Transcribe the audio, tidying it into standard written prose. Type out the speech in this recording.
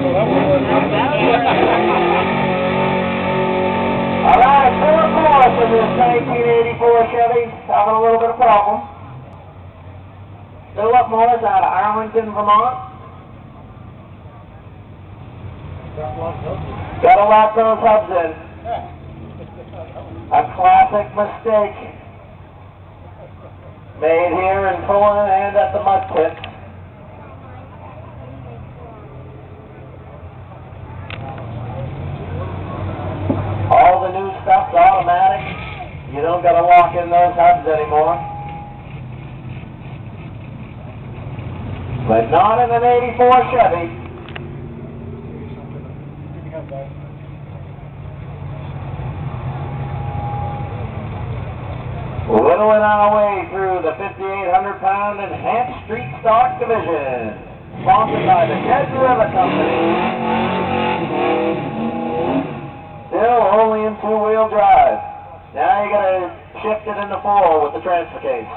All right, 4x4 for this 1984 Chevy. Having a little bit of problem. Philip Morris out of Arlington, Vermont. Gotta lock those hubs in. A classic mistake made here in Fulham and at the mud pit. All the new stuff's automatic. You don't gotta lock in those hubs anymore. But not in an 84 Chevy. Whittling our way through the 5,800-pound Enhanced Street Stock Division, sponsored by the Ted River Company. Still only in two-wheel drive. Now you gotta shift it into four with the transfer case.